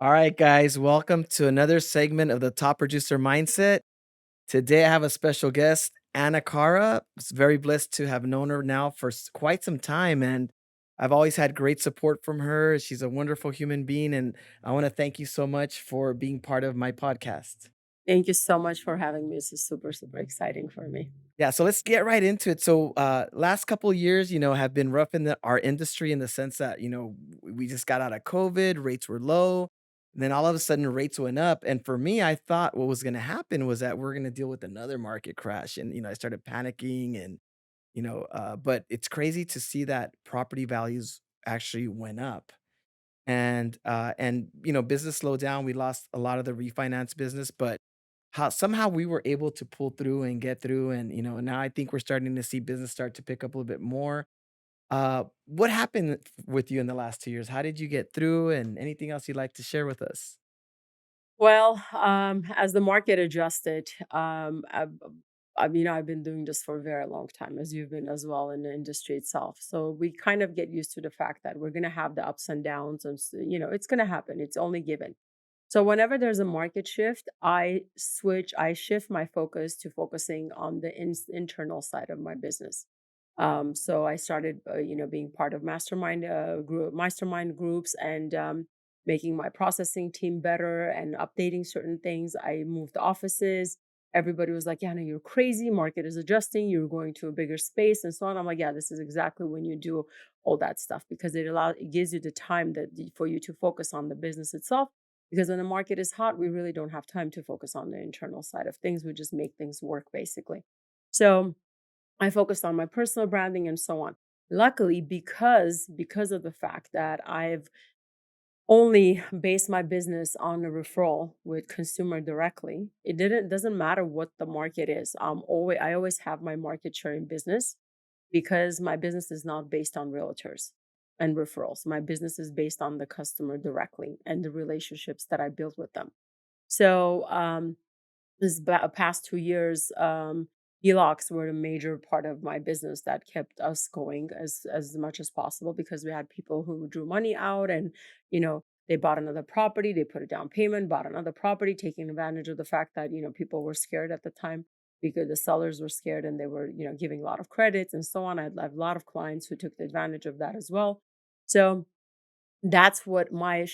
All right, guys, welcome to another segment of the Top Producer Mindset. Today, I have a special guest, Anna Cara. It's very blessed to have known her now for quite some time, and I've always had great support from her. She's a wonderful human being, and I want to thank you so much for being part of my podcast. Thank you so much for having me. This is super, super exciting for me. Yeah, so let's get right into it. So, last couple of years, have been rough in our industry in the sense that we just got out of COVID, rates were low, and then all of a sudden rates went up. And for me, I thought what was going to happen was that we're going to deal with another market crash, and I started panicking, and but it's crazy to see that property values actually went up. And business slowed down. We lost a lot of the refinance business, but how somehow we were able to pull through and get through, and now I think we're starting to see business start to pick up a little bit more. What happened with you in the last 2 years? How did you get through, and anything else you'd like to share with us? Well, as the market adjusted, I've been doing this for a very long time, as you've been as well in the industry itself. So we kind of get used to the fact that we're going to have the ups and downs, and it's going to happen. It's only given. So whenever there's a market shift, I shift my focus to focusing on the internal side of my business. So I started, being part of mastermind groups, and making my processing team better and updating certain things. I moved offices. Everybody was like, "Yeah, no, you're crazy. Market is adjusting. You're going to a bigger space and so on." I'm like, "Yeah, this is exactly when you do all that stuff because it gives you the time for you to focus on the business itself. Because when the market is hot, we really don't have time to focus on the internal side of things. We just make things work basically." So I focused on my personal branding and so on. Luckily, because of the fact that I've only based my business on a referral with consumer directly, it doesn't matter what the market is. I always have my market share in business because my business is not based on realtors and referrals. My business is based on the customer directly and the relationships that I build with them. So past 2 years, HELOCs were a major part of my business that kept us going as much as possible because we had people who drew money out, and they bought another property, they put a down payment, bought another property, taking advantage of the fact that people were scared at the time because the sellers were scared and they were giving a lot of credits and so on. I had a lot of clients who took advantage of that as well. So that's what my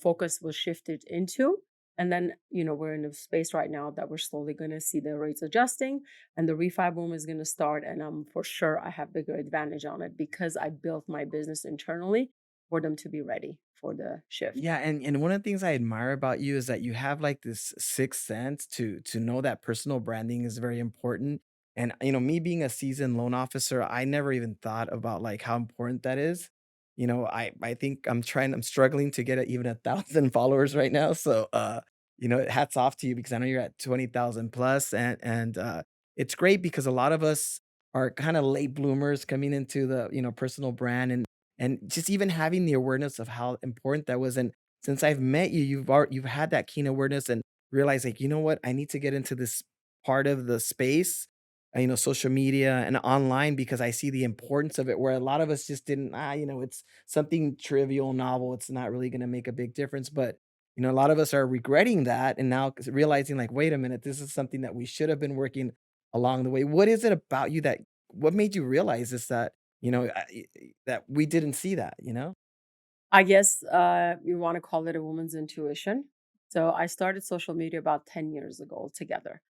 focus was shifted into. And then, we're in a space right now that we're slowly going to see the rates adjusting and the refi boom is going to start. And for sure, I have bigger advantage on it because I built my business internally for them to be ready for the shift. Yeah, and one of the things I admire about you is that you have like this sixth sense to know that personal branding is very important. And me being a seasoned loan officer, I never even thought about like how important that is. I think I'm struggling to get even 1,000 followers right now. So hats off to you because I know you're at 20,000 plus, and it's great because a lot of us are kind of late bloomers coming into the personal brand, and just even having the awareness of how important that was. And since I've met you, you've had that keen awareness and realized, like, you know what, I need to get into this part of the space, social media and online, because I see the importance of it. Where a lot of us just didn't, it's something trivial, novel. It's not really going to make a big difference. But a lot of us are regretting that, and now realizing, like, wait a minute, this is something that we should have been working along the way. What is it about you that? What made you realize this? That we didn't see that? I guess you want to call it a woman's intuition. So I started social media about 10 years ago altogether.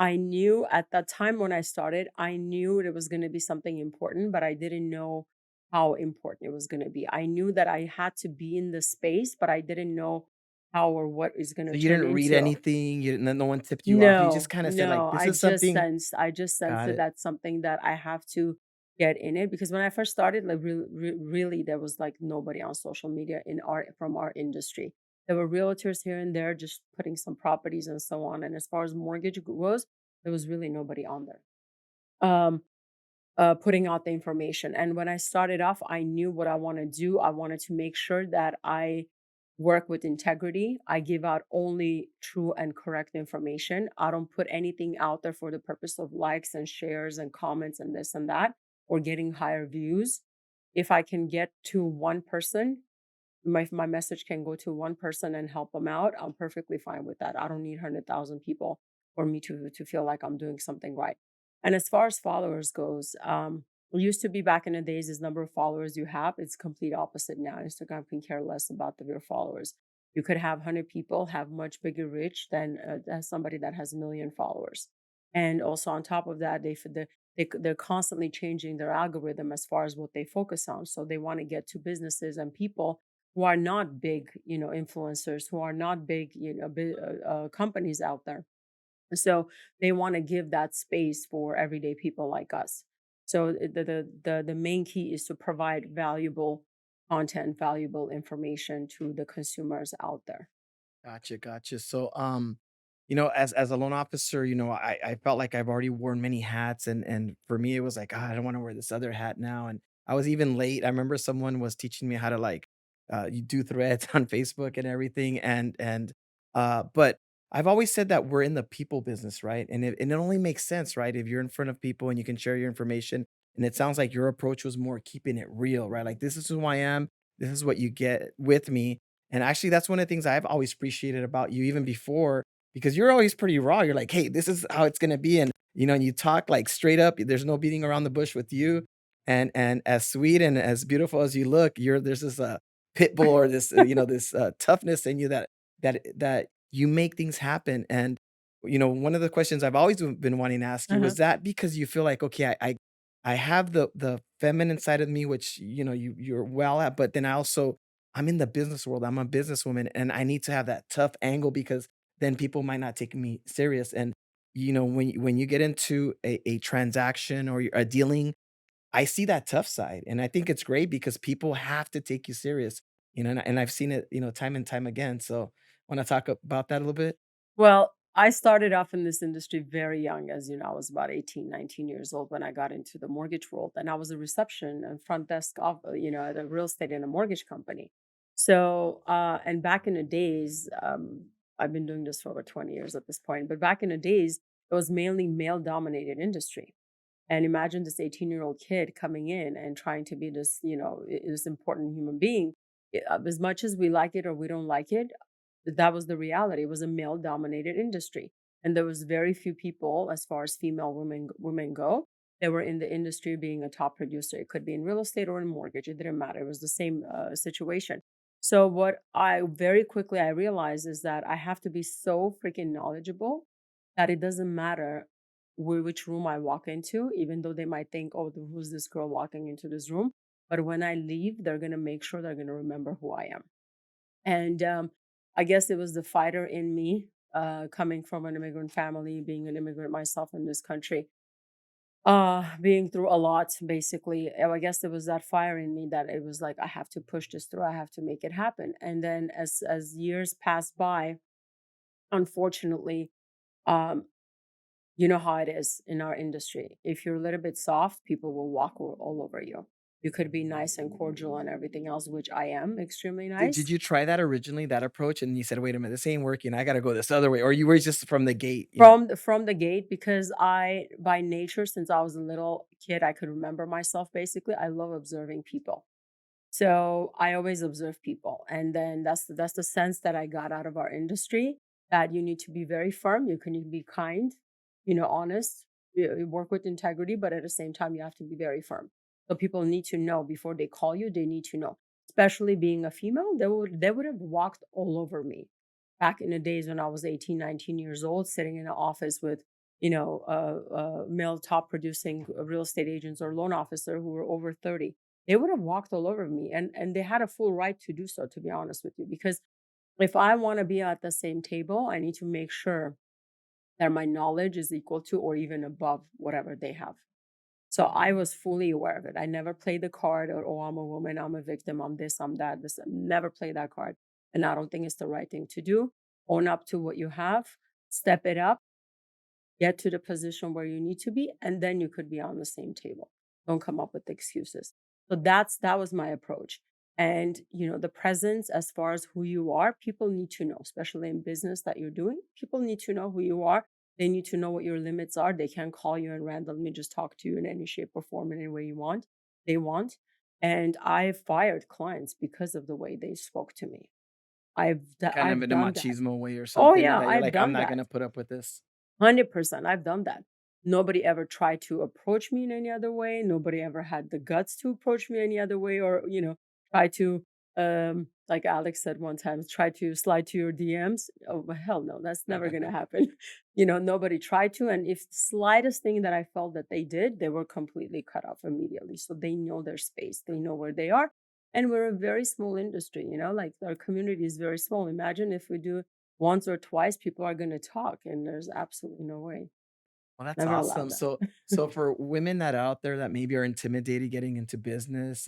I knew at that time when I started, I knew it was going to be something important, but I didn't know how important it was going to be. I knew that I had to be in the space, but I didn't know how or what is going to So you turn didn't read into. anything, you didn't no one tipped you off, you just No, kinda said, like, no, "This is something." I just sensed Got that it. that's something that I have to get in it because when I first started, like really, there was like nobody on social media from our industry. There were realtors here and there just putting some properties and so on. And as far as mortgage goes, there was really nobody on there. Um, putting out the information. And when I started off, I knew what I want to do. I wanted to make sure that I work with integrity. I give out only true and correct information. I don't put anything out there for the purpose of likes and shares and comments and this and that or getting higher views. If I can get to one person, My message can go to one person and help them out, I'm perfectly fine with that. I don't need 100,000 people for me to feel like I'm doing something right. And as far as followers goes, it used to be back in the days, this number of followers you have, it's complete opposite now. Instagram can care less about your followers. You could have 100 people have much bigger reach than somebody that has a million followers. And also on top of that, they're constantly changing their algorithm as far as what they focus on. So they want to get to businesses and people who are not big, influencers, who are not big, companies out there. So they want to give that space for everyday people like us. So the main key is to provide valuable content, valuable information to the consumers out there. Gotcha, gotcha. So, as a loan officer, I felt like I've already worn many hats, and for me, it was like, I don't want to wear this other hat now. And I was even late. I remember someone was teaching me how to like, you do threads on Facebook and everything, but I've always said that we're in the people business, right? And it only makes sense, right? If you're in front of people and you can share your information, and it sounds like your approach was more keeping it real, right? Like this is who I am. This is what you get with me, and actually, that's one of the things I've always appreciated about you even before, because you're always pretty raw. You're like, "Hey, this is how it's gonna be," and you talk like straight up. There's no beating around the bush with you. And as sweet and as beautiful as you look, there's this pit bull or this this toughness in you that you make things happen. And one of the questions I've always been wanting to ask you Uh-huh. was that because you feel like, okay, I have the feminine side of me, which you're well at, but then I'm in the business world. I'm a businesswoman and I need to have that tough angle because then people might not take me serious. And when you get into a transaction or a dealing, I see that tough side. And I think it's great because people have to take you serious. And I've seen it, time and time again. So want to talk about that a little bit? Well, I started off in this industry very young. As you know, I was about 18, 19 years old when I got into the mortgage world. And I was a reception and front desk at a real estate and a mortgage company. So, and back in the days, I've been doing this for over 20 years at this point, but back in the days, it was mainly male dominated industry. And imagine this 18-year-old kid coming in and trying to be this, this important human being. As much as we like it or we don't like it, that was the reality. It was a male dominated industry. And there was very few people as far as female women go that were in the industry being a top producer. It could be in real estate or in mortgage. It didn't matter. It was the same situation. So what I very quickly I realized is that I have to be so freaking knowledgeable that it doesn't matter which room I walk into, even though they might think, oh, who's this girl walking into this room? But when I leave, they're going to make sure they're going to remember who I am. And I guess it was the fighter in me, coming from an immigrant family, being an immigrant myself in this country, being through a lot, basically. I guess it was that fire in me that it was like, I have to push this through, I have to make it happen. And then as years passed by, unfortunately, um, you know how it is in our industry. If you're a little bit soft, people will walk all over you. You could be nice and cordial and everything else, which I am extremely Did nice. you try that originally, that approach? And you said, wait a minute, this ain't working. I got to go this other way. Or you were just from the gate? From the gate, because I by nature, since I was a little kid, I could remember myself basically, I love observing people. So I always observe people. And then that's the sense that I got out of our industry, that you need to be very firm, you can be kind, honest, you work with integrity, but at the same time you have to be very firm. So people need to know before they call you, they need to know. Especially being a female, they would have walked all over me back in the days when I was 18, 19 years old, sitting in an office with, male top producing real estate agents or loan officer who were over 30. They would have walked all over me, and they had a full right to do so, to be honest with you, because if I want to be at the same table, I need to make sure that my knowledge is equal to or even above whatever they have. So I was fully aware of it. I never played the card or, oh, I'm a woman, I'm a victim, I'm this, I'm that. This never play that card. And I don't think it's the right thing to do. Own up to what you have, step it up, get to the position where you need to be, and then you could be on the same table. Don't come up with excuses. So that was my approach. And the presence as far as who you are, people need to know, especially in business that you're doing. People need to know who you are. They need to know what your limits are. They can't call you and randomly just talk to you in any shape or form in any way they want. And I fired clients because of the way they spoke to me. Kind of I've in a done that. machismo way or Oh something yeah, that you're I've like, "I'm done not that. gonna put up with this." 100%, I've done that. Nobody ever tried to approach me in any other way. Nobody ever had the guts to approach me any other way or, try to, like Alex said one time, try to slide to your DMs. Oh, well, hell no, that's never gonna happen. Nobody tried to. And if the slightest thing that I felt that they did, they were completely cut off immediately. So they know their space, they know where they are. And we're a very small industry, like our community is very small. Imagine if we do once or twice, people are going to talk, and there's absolutely no way. Well, that's Never allowed awesome. that. So for women that are out there that maybe are intimidated getting into business,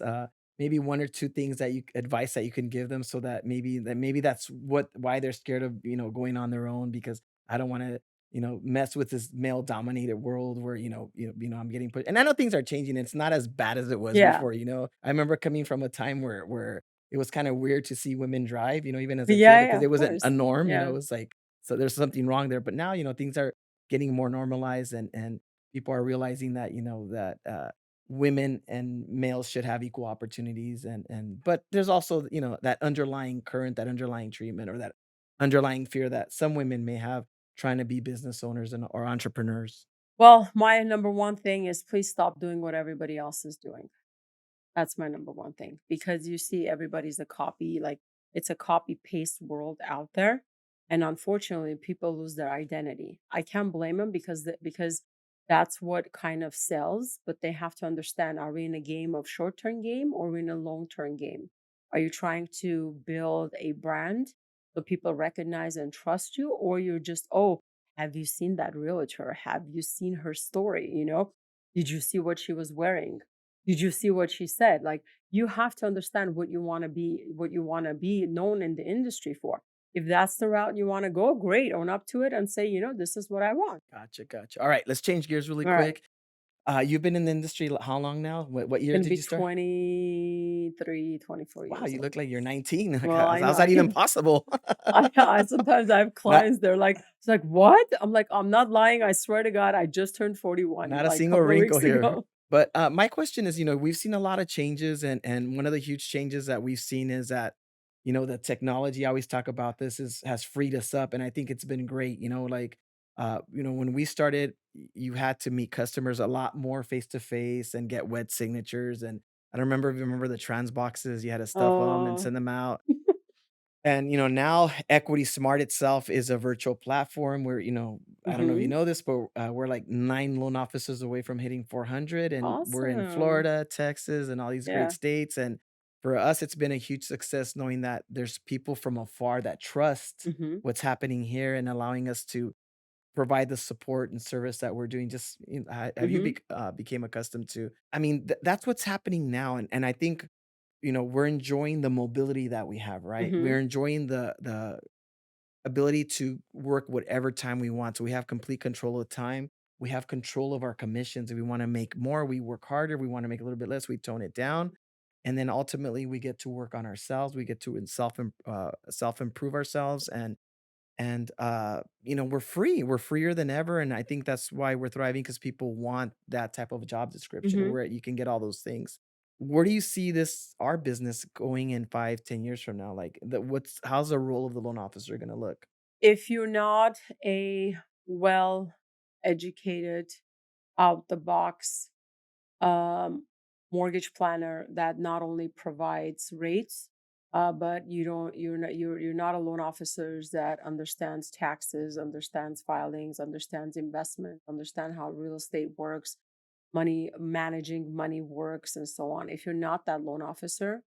maybe 1 or 2 things that you advice that you can give them so that maybe that's why they're scared of, going on their own because I don't wanna, mess with this male dominated world where, I'm getting put and I know things are changing. It's not as bad as it was Yeah. before, you know? I remember coming from a time where it was kinda weird to see women drive, even as a kid Yeah, because yeah, it of wasn't a course. norm, Yeah. it was like so there's something wrong there. But now, things are getting more normalized and people are realizing that that women and males should have equal opportunities and but there's also that underlying current that underlying treatment or that underlying fear that some women may have trying to be business owners and or entrepreneurs. Well, my number one thing is please stop doing what everybody else is doing. That's my number one thing because you see everybody's a copy, like it's a copy paste world out there. And unfortunately, people lose their identity. I can't blame them because that's what kind of sells, but they have to understand, are we in a game of short-term game or are we in a long-term game? Are you trying to build a brand so people recognize and trust you, or you're just, oh, have you seen that realtor? Have you seen her story? Did you see what she was wearing? Did you see what she said? Like, you have to understand what you want to be known in the industry for. If that's the route you want to go, great. Own up to it and say, this is what I want. Gotcha. All right, let's change gears really All right. quick. You've been in the industry how long now? What year Gonna did be you start? 23, 24 Wow, years you old. look like you're 19. Like, Well, I know. how's that even possible? I sometimes I have not clients, they're like, it's like, what? I'm like, I'm not lying. I swear to God, I just turned 41 Not a like a single couple of wrinkle weeks here. ago. But, my question is, we've seen a lot of changes and one of the huge changes that we've seen is that, the technology, I always talk about this, has freed us up, and I think it's been great, like, when we started, you had to meet customers a lot more face to face and get wet signatures, and I don't remember if you remember the trans boxes, you had to stuff them and Oh. send them out. And, now Equity Smart itself is a virtual platform where, I don't know if you Hmm. know this, but we're like 9 loan officers away from hitting 400, and we're in Awesome. Florida, Texas, and all these great Yeah. states. And for us, it's been a huge success knowing that there's people from afar that trust Hmm. what's happening here and allowing us to provide the support and service that we're doing. Just have you Hmm. became accustomed to? I mean, that's what's happening now, and I think we're enjoying the mobility that we have, right? Hmm. We're enjoying the ability to work whatever time we want. So we have complete control of time. We have control of our commissions. If we want to make more, we work harder. We want to make a little bit less, we tone it down. And then ultimately we get to work on ourselves. We get to self improve ourselves and we're free. We're freer than ever. And I think that's why we're thriving because people want that type of job description Hmm. where you can get all those things. Where do you see our business going in 5, 10 years from now? Like how's the role of the loan officer gonna look? If you're not a well educated, out the box um, mortgage planner that not only provides rates, but you're not a loan officer that understands taxes, understands filings, understands investment, understand how real estate works, money managing money works, and so on. If you're not that loan officer,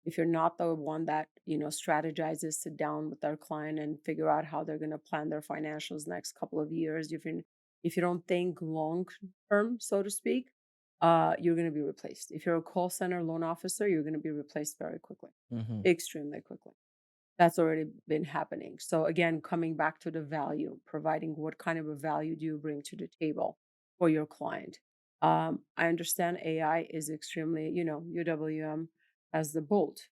if you're not the one that strategizes, sit down with their client and figure out how they're going to plan their financials next couple of years, if you don't think long term, so to speak, you're going to be replaced. If you're a call center loan officer, you're going to be replaced very quickly, Mhm. extremely quickly. That's already been happening. So again, coming back to the value, providing what kind of a value do you bring to the table for your client? I understand AI is extremely, UWM as the bolt.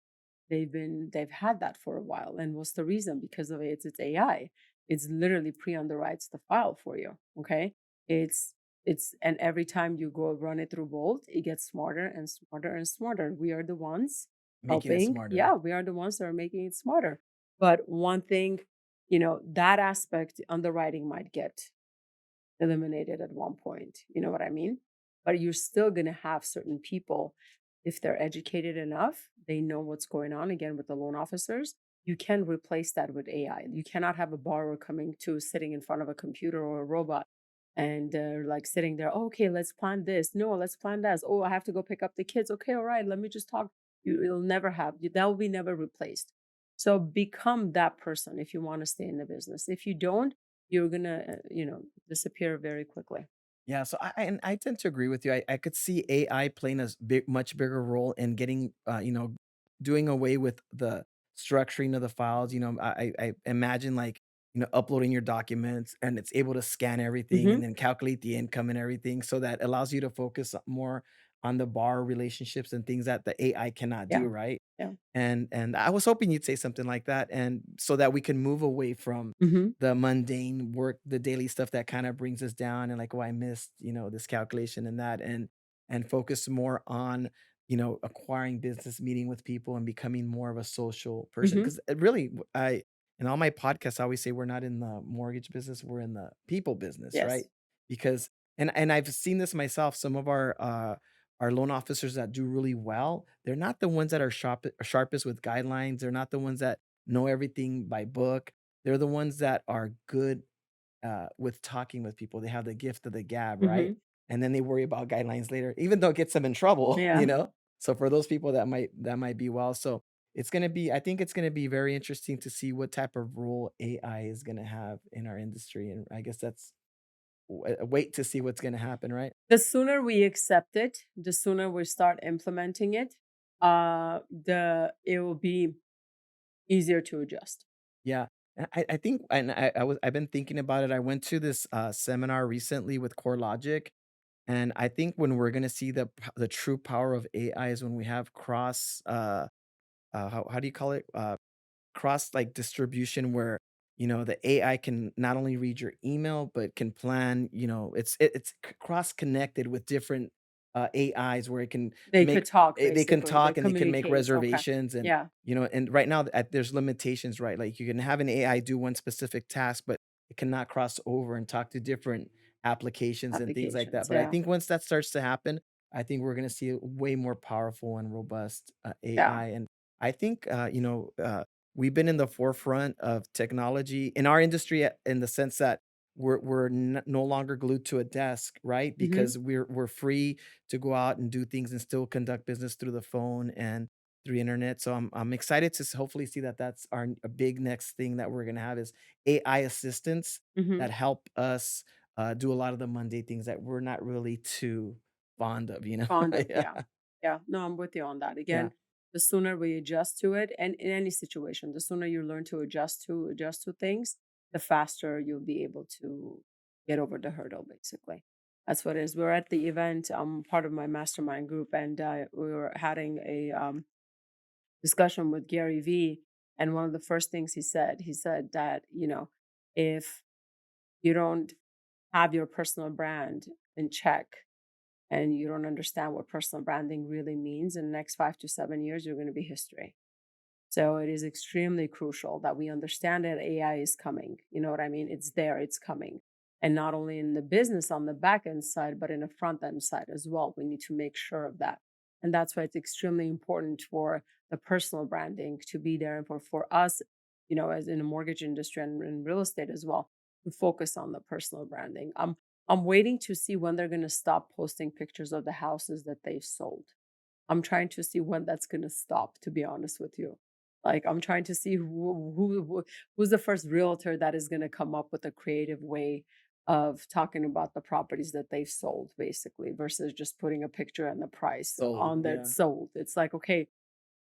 They've had that for a while. And what's the reason? Because of it's AI. It's literally pre-underwrites the file for you. Okay. It's It's and every time you go run it through Bolt, it gets smarter and smarter and smarter. We are the ones Making it helping. smarter. Yeah, we are the ones that are making it smarter. But one thing, that aspect underwriting might get eliminated at one point. You know what I mean? But you're still going to have certain people, if they're educated enough, they know what's going on. Again, with the loan officers, you can replace that with AI. You cannot have a borrower coming to sitting in front of a computer or a robot and like sitting there, "Oh, okay, let's plan this. No, let's plan that. Oh, I have to go pick up the kids. Okay, all right, let me just talk. You'll never have that will be never replaced. So become that person if you want to stay in the business. If you don't, you're gonna, disappear very quickly. Yeah, so I tend to agree with you. I could see AI playing a much bigger role in getting, doing away with the structuring of the files. I imagine like, uploading your documents and it's able to scan everything and Mhm. then calculate the income and everything. So that allows you to focus more on the bar relationships and things that the AI cannot do, Yeah. right? Yeah. And I was hoping you'd say something like that, and so that we can move away from Mhm. the mundane work, the daily stuff that kinda brings us down and like, "Oh, I missed, this calculation and that," and focus more on, acquiring business, meeting with people, and becoming more of a social person. Mhm. 'Cause it really I in all my podcasts, I always say we're not in the mortgage business, we're in the people business, right? Yes. Because and I've seen this myself, some of our loan officers that do really well, they're not the ones that are sharpest with guidelines. They're not the ones that know everything by book. They're the ones that are good with talking with people. They have the gift of the gab, right? Mhm. And then they worry about guidelines later, even though it gets them in trouble, Yeah. So for those people that might be well. So I think it's gonna be very interesting to see what type of role AI is gonna have in our industry. And I guess that's wait to see what's gonna happen, right? The sooner we accept it, the sooner we start implementing it, the it will be easier to adjust. Yeah. I think and I've been thinking about it. I went to this, seminar recently with CoreLogic, and I think when we're gonna see the true power of AI is when we have how do you call it? Cross like distribution where the AI can not only read your email but can plan, it's cross connected with different AIs where it can They could talk they can basically. They talk and they can make communicate. Okay. reservations. And Yeah. and right now there's limitations, right? Like you can have an AI do one specific task, but it cannot cross over and talk to different applications and things like that. Applications. But I Yeah. think once that starts to happen, I think we're going to see a way more powerful and robust Yeah. AI. And I think we've been in the forefront of technology in our industry, in the sense that we're no longer glued to a desk, right? Mhm. Because we're free to go out and do things and still conduct business through the phone and through internet. So I'm excited to hopefully see that that's a big next thing that we're gonna have is AI assistants Mhm. that help us do a lot of the mundane things that we're not really too fond of, Fond of, Yeah, yeah. Yeah, no, I'm with you on that. yeah. Again, the sooner we adjust to it, and in any situation, the sooner you learn to adjust to things, the faster you'll be able to get over the hurdle, basically. That's what it is. We're at the event. I'm part of my mastermind group, and we were having a discussion with Gary V. And one of the first things he said that, if you don't have your personal brand in check, and you don't understand what personal branding really means in the next 5 to 7 years, you're going to be history. So it is extremely crucial that we understand that AI is coming. You know what I mean? It's there, it's coming. And not only in the business on the back end side, but in the front end side as well. We need to make sure of that. And that's why it's extremely important for the personal branding to be there, and for us, as in the mortgage industry and in real estate as well, to focus on the personal branding. I'm waiting to see when they're gonna stop posting pictures of the houses that they've sold. I'm trying to see when that's gonna stop, to be honest with you. Like, I'm trying to see who's the first realtor that is gonna come up with a creative way of talking about the properties that they've sold, basically, versus just putting a picture and the price Sold, on that yeah. sold. It's like, okay,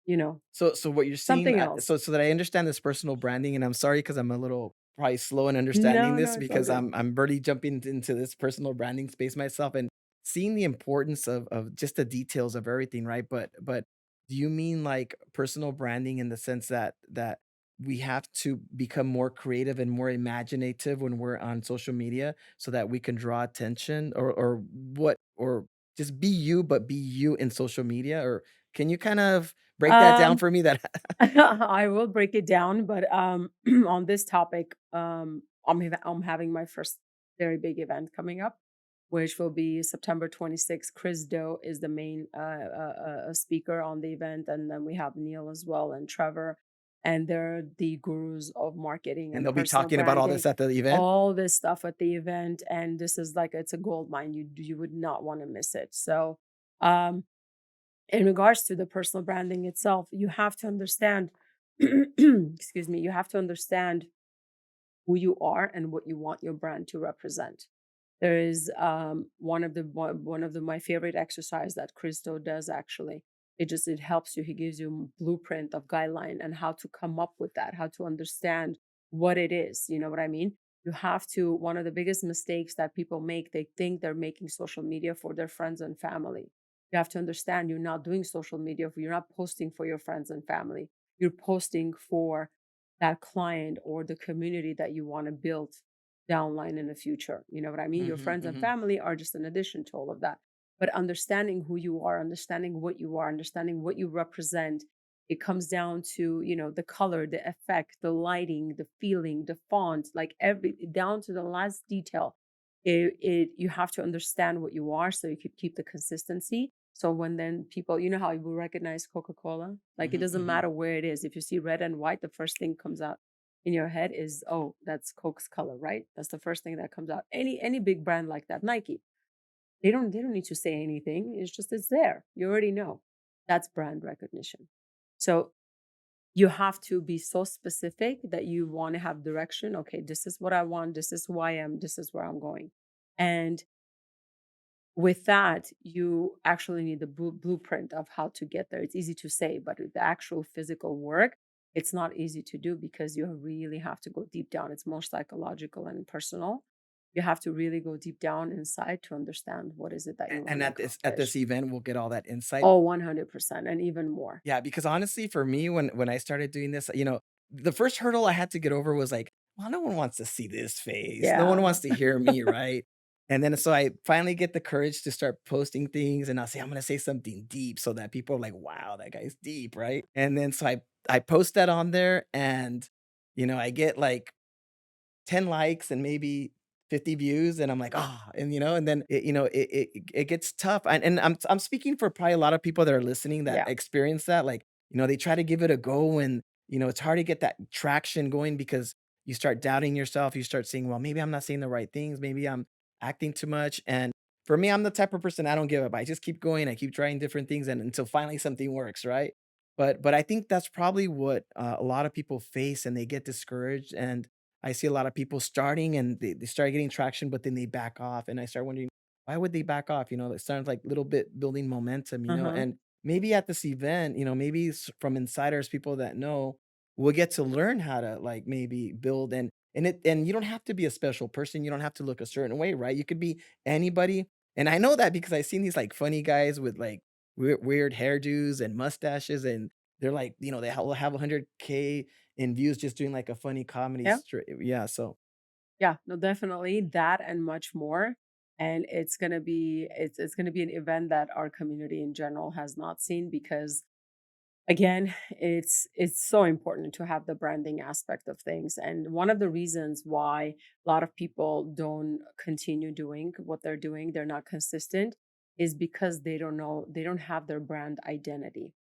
you know, So what you're seeing, something else. so that I understand this personal branding, and I'm sorry because 'cause I'm a little probably slow in understanding No, this no, it's all because good. I'm barely jumping into this personal branding space myself and seeing the importance of just the details of everything, right? But do you mean like personal branding in the sense that we have to become more creative and more imaginative when we're on social media so that we can draw attention or what or just be you, but be you in social media? Or can you kind of break that down Um, for me that I will break it down, but on this topic, I'm having my first very big event coming up, which will be September 26th. Chris Doe is the main speaker on the event, and then we have Neil as well and Trevor, and they're the gurus of marketing and and they'll be personal talking about all branding, this at the event? all this stuff at the event, and this is like it's a gold mine. You would not want to miss it. So. Um, in regards to the personal branding itself, you have to understand, excuse me, you have to understand who you are and what you want your brand to represent. There is one of the my favorite exercise that Christo does actually. It helps you. He gives you blueprint of guideline and how to come up with that, how to understand what it is. You know what I mean? You have to. One of the biggest mistakes that people make, they think they're making social media for their friends and family. You have to understand you're not doing social media. You're not posting for your friends and family. You're posting for that client or the community that you want to build downline in the future. You know what I mean? Your Mhm, friends and mhm. family are just an addition to all of that. But understanding who you are, understanding what you represent, it comes down to, the color, the effect, the lighting, the feeling, the font, like every down to the last detail. You have to understand what you are so you could keep the consistency. So when then people, you know how you will recognize Coca-Cola? Like it Mhm, doesn't mhm. matter where it is. If you see red and white, the first thing comes out in your head is, oh, that's Coke's color, right? That's the first thing that comes out. Any big brand like that, Nike, they don't need to say anything. It's there. You already know. That's brand recognition. So you have to be so specific that you want to have direction. Okay, this is what I want, this is who I am, this is where I'm going. And with that, you actually need the blueprint of how to get there. It's easy to say, but with the actual physical work, it's not easy to do because you really have to go deep down. It's more psychological and personal. You have to really go deep down inside to understand what is it that you want And to at accomplish. this event, we'll get all that insight. Oh, 100% and even more. Yeah, because honestly, for me, when I started doing this, the first hurdle I had to get over was like, well, no one wants to see this face. No one Yeah. wants to hear me, right? And then so I finally get the courage to start posting things and I'll say, I'm gonna say something deep so that people are like, wow, that guy's deep, right? And then so I post that on there and I get like 10 likes and maybe 50 views and I'm like, "Ah," and then it gets tough, and I'm speaking for probably a lot of people that are listening that Yeah. experience that, like, they try to give it a go and, it's hard to get that traction going because you start doubting yourself, you start saying, "Well, maybe I'm not saying the right things, maybe I'm acting too much," and for me, I'm the type of person I don't give up, I just keep going, I keep trying different things and until finally something works, right? But I think that's probably what, a lot of people face and they get discouraged, and I see a lot of people starting and they start getting traction, but then they back off. And I start wondering, why would they back off? It sounds like little bit building momentum, Uh-huh. and maybe at this event, maybe from insiders, people that know will get to learn how to like maybe build and you don't have to be a special person. You don't have to look a certain way, right? You could be anybody. And I know that because I've seen these like funny guys with like weird hairdos and mustaches and they're like, they will have 100K in views just doing like a funny comedy Yeah. yeah, so Yeah. No, definitely that and much more. And it's gonna be an event that our community in general has not seen because again, it's so important to have the branding aspect of things. And one of the reasons why a lot of people don't continue doing what they're doing, they're not consistent, is because they don't have their brand identity.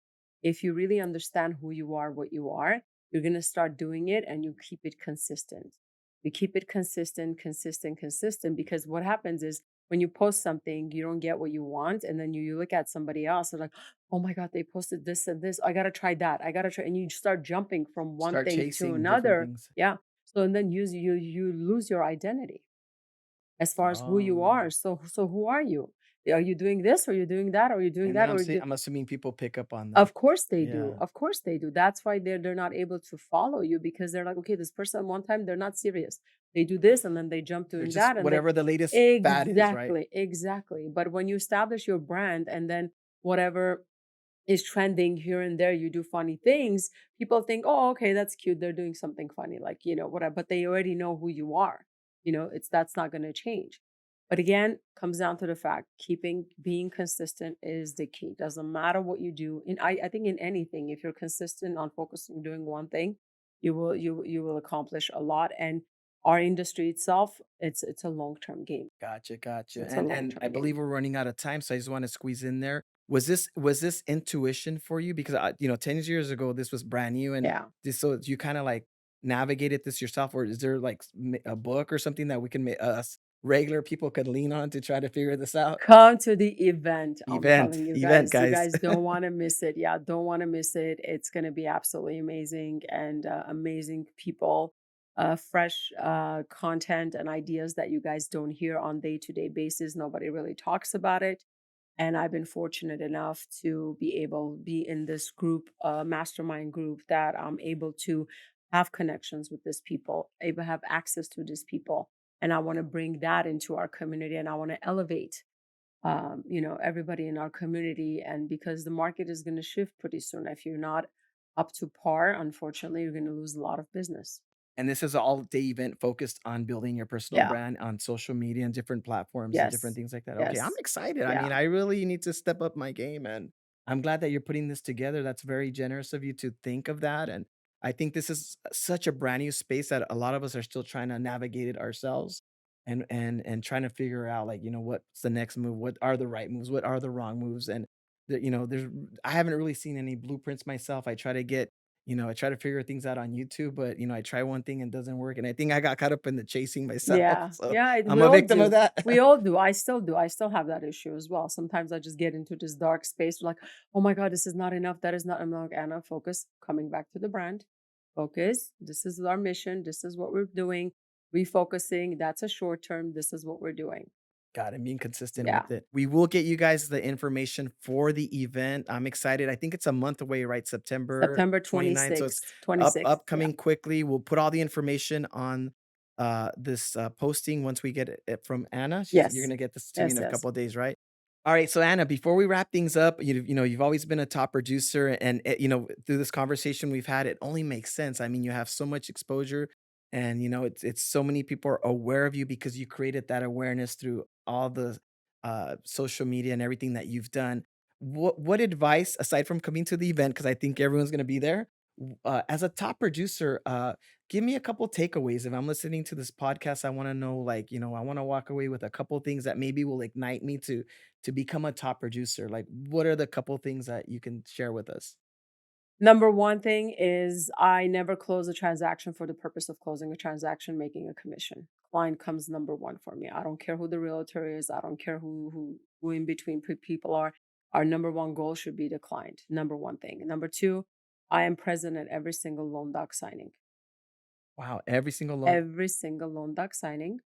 If you really understand who you are, what you are, you're going to start doing it and you keep it consistent. You keep it consistent, consistent, consistent, because what happens is when you post something, you don't get what you want. And then you look at somebody else and like, oh my God, they posted this and this. I gotta try that. I gotta try. And you start jumping from one start thing to chasing different another. things. Yeah. So and then you lose your identity as far as who you Oh, are. So who are you? Are you doing this? Or are you doing that? Or are you doing and then that? Or I'm assuming people pick up on that. of course they do. Yeah. Of course they do. That's why they're not able to follow you because they're like, okay, this person one time they're not serious. They do this and then they jump They're doing just that and they whatever the latest fad is, right? exactly, exactly. But when you establish your brand and then whatever is trending here and there, you do funny things, people think, "Oh, okay, that's cute. They're doing something funny," like, whatever, but they already know who you are. It's that's not going to change. But again, comes down to the fact being consistent is the key. Doesn't matter what you do. I think in anything, if you're consistent on focusing doing one thing, you will accomplish a lot. And our industry itself, it's a long-term game. Gotcha, gotcha. It's a And I long-term believe game. we're running out of time, so I just want to squeeze in there. Was this intuition for you? Because 10 years ago, this was brand new, and Yeah. just so you kind of like navigated this yourself, or is there like a book or something that we can make us regular people could lean on to try to figure this out? Come to the event. I'm Event, telling you event, guys. You guys. guys don't want to miss it. Yeah, don't want to miss it. It's going to be absolutely amazing and amazing people, fresh content and ideas that you guys don't hear on day-to-day basis. Nobody really talks about it. And I've been fortunate enough to be in this group, mastermind group, that I'm able to have connections with these people, able to have access to these people. And I want to bring that into our community, and I want to elevate everybody in our community. And because the market is going to shift pretty soon, if you're not up to par, unfortunately, you're going to lose a lot of business. And this is all day event focused on building your personal Yeah. brand on social media and different platforms and different Yes. things like that. Okay, I'm Yes. excited. I mean, Yeah. I really need to step up my game, and I'm glad that you're putting this together. That's very generous of you to think of that. And I think this is such a brand new space that a lot of us are still trying to navigate it ourselves and trying to figure out like, what's the next move? What are the right moves? What are the wrong moves? And there's I haven't really seen any blueprints myself. I try to figure things out on YouTube, but, I try one thing and it doesn't work, and I think I got caught up in the chasing myself, Yeah. so Yeah. I'm We a all victim of do. that. We all do. I still do. I still have that issue as well. Sometimes I just get into this dark space, like, oh my God, this is not enough. That is not. I'm like, Anna, focus. Coming back to the brand. Focus. This is our mission. This is what we're doing. Refocusing. That's a short term. This is what we're doing. Got it, being consistent Yeah. with it. We will get you guys the information for the event. I'm excited. I think it's a month away, right? September September 29th, so it's 26th. 26th. Yeah. upcoming quickly. We'll put all the information on, this, posting once we get it from Anna. You're Yes. gonna get this to me Yes. in a Yes. couple of days, right? Alright, so Anna, before we wrap things up, you've always been a top producer, and, through this conversation we've had, it only makes sense. I mean, you have so much exposure, and, it's so many people are aware of you because you created that awareness through all the, social media and everything that you've done. What advice, aside from coming to the event, because I think everyone's gonna be there, as a top producer, give me a couple takeaways. If I'm listening to this podcast, I wanna know, like, I wanna walk away with a couple things that maybe will ignite me to become a top producer. Like, what are the couple things that you can share with us? Number one thing is I never close a transaction for the purpose of closing a transaction, making a commission. Client comes number one for me. I don't care who the realtor is. I don't care who in between people are. Our number one goal should be the client. Number one thing. Number two, I am present at every single loan doc signing. Wow, every single loan. Every single loan doc signing,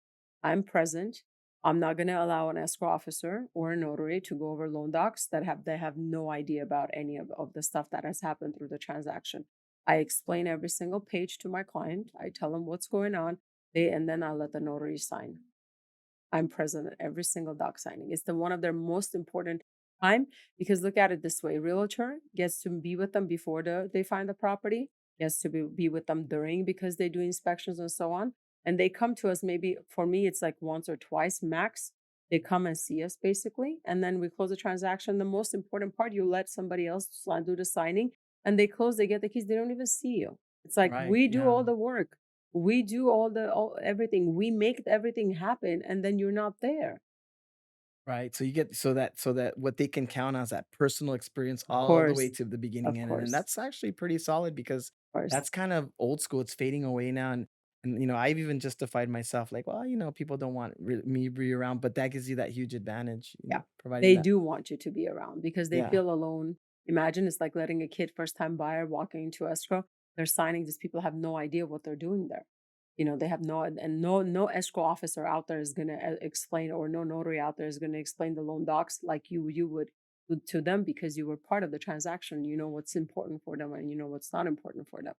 I'm present. I'm not going to allow an escrow officer or a notary to go over loan docs that they have no idea about any of the stuff that has happened through the transaction. I explain every single page to my client. I tell them what's going on. And then I let the notary sign. I'm present at every single doc signing. It's the one of their most important time, because look at it this way: realtor gets to be with them before they find the property, gets to be with them during, because they do inspections and so on. And they come to us, maybe for me it's like once or twice max. They come and see us basically, and then we close the transaction. The most important part, you let somebody else do the signing, and they close, they get the keys, they don't even see you. It's like Right, we do yeah. all the work, we do all everything. We make everything happen, and then you're not there. Right, so you get so that what they can count on is that personal experience Of all the way course. to the beginning, Of and course. that's actually pretty solid because Of course. that's kind of old school. It's fading away now, and I've even justified myself like, well, people don't want me be around, but that gives you that huge advantage, Yeah. providing They that. do want you to be around because they Yeah, feel alone. Imagine it's like letting a kid, first time buyer, walking into escrow. They're signing. These people have no idea what they're doing there. They have no escrow officer out there is gonna explain, or no notary out there is gonna explain the loan docs like you would to them, because you were part of the transaction. You know what's important for them, and you know what's not important for them.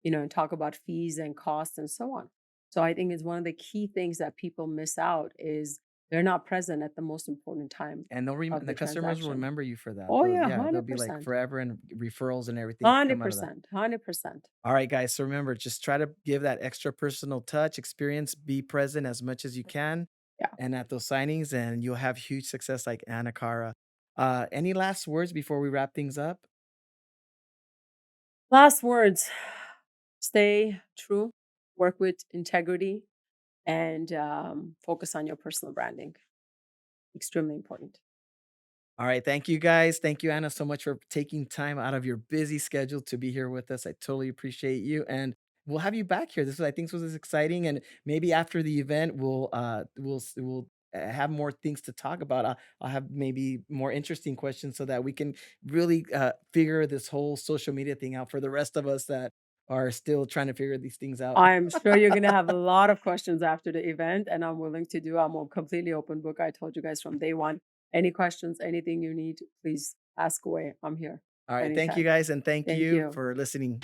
And talk about fees and costs and so on. So I think it's one of the key things that people miss out is They're not present at the most important time And of the the customers will transaction. remember you for that. Oh, They'll yeah, yeah, they'll be like 100%. forever and referrals and everything come out of that. 100%, 100%. All right, guys. So remember, just try to give that extra personal touch, experience, be present as much as you can, Yeah. and at those signings, and you'll have huge success like Anna Cara. Any last words before we wrap things up? Last words. Stay true, work with integrity, and focus on your personal branding. Extremely important. All right. Thank you guys. Thank you, Anna, so much for taking time out of your busy schedule to be here with us. I totally appreciate you. And we'll have you back here. This I think was exciting. And maybe after the event, we'll have more things to talk about. I'll have maybe more interesting questions so that we can really figure this whole social media thing out for the rest of us that are still trying to figure these things out. I'm sure you're going to have a lot of questions after the event, and I'm willing to do. I'm a completely open book. I told you guys from day one. Any questions, anything you need, please ask away. I'm here All right. Thank you anytime. guys. And thank Thank you you. for listening.